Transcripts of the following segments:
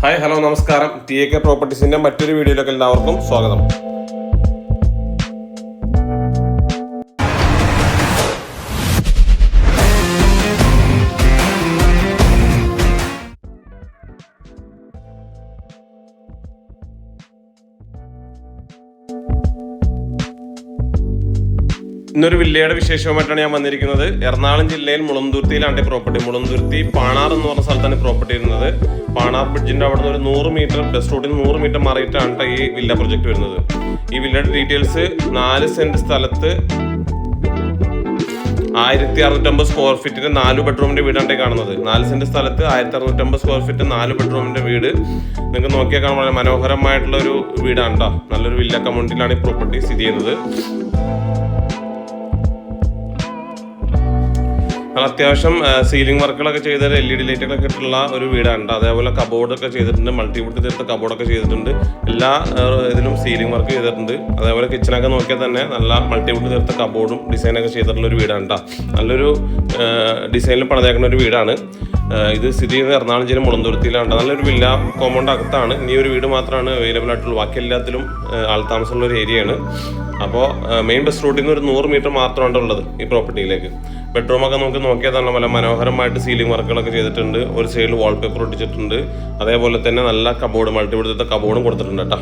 Hi hello നമസ്കാരം. TAK പ്രോപ്പർട്ടീസിന്റെ മറ്റൊരു വീഡിയോയിലേക്ക് എല്ലാവർക്കും സ്വാഗതം. ഇന്നൊരു വില്ലയുടെ വിശേഷവുമായിട്ടാണ് ഞാൻ വന്നിരിക്കുന്നത്. എറണാകുളം ജില്ലയിൽ മുളന്തുരുത്തിയിലാണ് പ്രോപ്പർട്ടി. മുളന്തുരുത്തി പാണാർ എന്ന് പറഞ്ഞ സ്ഥലത്താണ് പ്രോപ്പർട്ടി വരുന്നത്. പാണാർ ബ്രിഡ്ജിന്റെ അവിടെ നിന്ന് ഒരു 100 മീറ്റർ ബസ് റൂട്ടിൽ 100 മീറ്റർ മാറിയിട്ടാണ് ഈ വില്ല പ്രൊജക്ട് വരുന്നത്. ഈ വില്ലയുടെ ഡീറ്റെയിൽസ് 4 സെന്റ് സ്ഥലത്ത് 1650 സ്ക്വയർ ഫീറ്റിന്റെ 4 ബെഡ്റൂമിന്റെ വീടാണ് കാണുന്നത്. 4 സെന്റ് സ്ഥലത്ത് 1650 സ്ക്വയർ ഫീറ്റ് 4 ബെഡ്റൂമിന്റെ വീട് നിങ്ങൾക്ക് നോക്കിയാൽ കാണാൻ വളരെ മനോഹരമായിട്ടുള്ള ഒരു വീടാണ് കേട്ടോ. നല്ലൊരു വില്ല കമ്മ്യൂണിറ്റിയിലാണ് ഈ പ്രോപ്പർട്ടി സ്ഥിതി ചെയ്യുന്നത്. അത്യാവശ്യം സീലിംഗ് വർക്കുകളൊക്കെ ചെയ്ത LED ലൈറ്റുകളൊക്കെ ഇട്ടുള്ള ഒരു വീടാണ്. അതേപോലെ കബോർഡൊക്കെ ചെയ്തിട്ടുണ്ട്, മൾട്ടിവുഡ് തീർത്ത കബോർഡൊക്കെ ചെയ്തിട്ടുണ്ട്. എല്ലാ ഇതിലും സീലിംഗ് വർക്ക് ചെയ്തിട്ടുണ്ട്. അതേപോലെ കിച്ചണൊക്കെ നോക്കിയാൽ തന്നെ നല്ല മൾട്ടിവുഡ് തീർത്ത കബോർഡും ഡിസൈനൊക്കെ ചെയ്തിട്ടുള്ള ഒരു വീടാണ് കേട്ടോ. നല്ലൊരു ഡിസൈനിൽ പണിതേക്കുന്ന ഒരു വീടാണ്. ഇത് സ്ഥിതി ചെയ്യുന്നത് എറണാകുളം ജില്ല മുളന്തുരുത്തിയിലാണ്. നല്ലൊരു വില്ല കോമ്പൗണ്ട് അകത്താണ്. ഈ ഒരു വീട് മാത്രമാണ് അവൈലബിൾ ആയിട്ടുള്ളൂ. ബാക്കി എല്ലാത്തിലും ആൾതാമസമുള്ള ഒരു ഏരിയയാണ്. അപ്പോൾ മെയിൻ ബസ് റൂട്ടിൽ നിന്ന് ഒരു 100 മീറ്റർ മാത്രമാണ് ഉള്ളത് ഈ പ്രോപ്പർട്ടിയിലേക്ക്. ബെഡ്റൂമൊക്കെ നമുക്ക് നോക്കിയാൽ തന്നെ നല്ല മനോഹരമായിട്ട് സീലിംഗ് വർക്കുകളൊക്കെ ചെയ്തിട്ടുണ്ട്. ഒരു സൈഡിൽ വാൾപേപ്പർ ഒട്ടിച്ചിട്ടുണ്ട്. അതേപോലെ തന്നെ നല്ല കബോർഡ് മൾട്ടിവുഡ് കബോർഡും കൊടുത്തിട്ടുണ്ട് കേട്ടോ.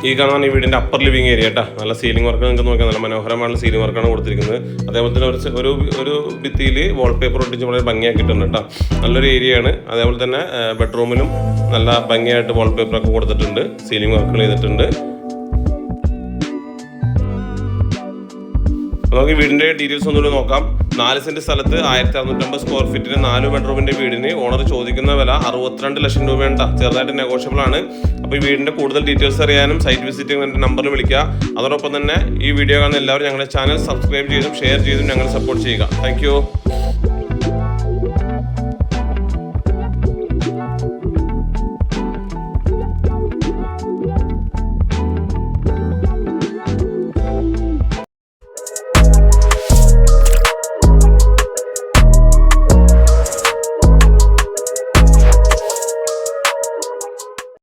ഈ കാണാൻ ഈ വീടിൻ്റെ അപ്പർ ലിവിങ് ഏരിയ കേട്ടോ. നല്ല സീലിംഗ് വർക്ക് നിങ്ങൾക്ക് നോക്കിയാൽ നല്ല മനോഹരമായുള്ള സീലിംഗ് വർക്കാണ് കൊടുത്തിരിക്കുന്നത്. അതേപോലെ തന്നെ ഒരു ഭിത്തിയിൽ വാൾപേപ്പർ ഒട്ടിച്ച് വളരെ ഭംഗിയാക്കിയിട്ടുണ്ട് കേട്ടോ. നല്ലൊരു ഏരിയയാണ്. അതേപോലെ തന്നെ ബെഡ്റൂമിലും നല്ല ഭംഗിയായിട്ട് വാൾപേപ്പറൊക്കെ കൊടുത്തിട്ടുണ്ട്, സീലിംഗ് വർക്കുകൾ ചെയ്തിട്ടുണ്ട്. നമുക്ക് വീടിൻ്റെ ഡീറ്റെയിൽസ് ഒന്നുകൂടി നോക്കാം. 4 സെന്റ് സ്ഥലത്ത് 1650 സ്ക്വയർ ഫീറ്റിന് 4 ബെഡ്റൂമിന്റെ വീടിന് ഓണർ ചോദിക്കുന്ന വില 62 ലക്ഷം രൂപയാണ്. ചെറുതായിട്ട് നെഗോഷ്യബിൾ ആണ്. അപ്പോൾ ഈ വീടിന്റെ കൂടുതൽ ഡീറ്റെയിൽസ് അറിയാനും സൈറ്റ് വിസിറ്റ് എൻ്റെ നമ്പറിൽ വിളിക്കുക. അതോടൊപ്പം തന്നെ ഈ വീഡിയോ കാണുന്ന എല്ലാവരും ഞങ്ങളുടെ ചാനൽ സബ്സ്ക്രൈബ് ചെയ്തും ഷെയർ ചെയ്തും ഞങ്ങളെ സപ്പോർട്ട് ചെയ്യുക. താങ്ക്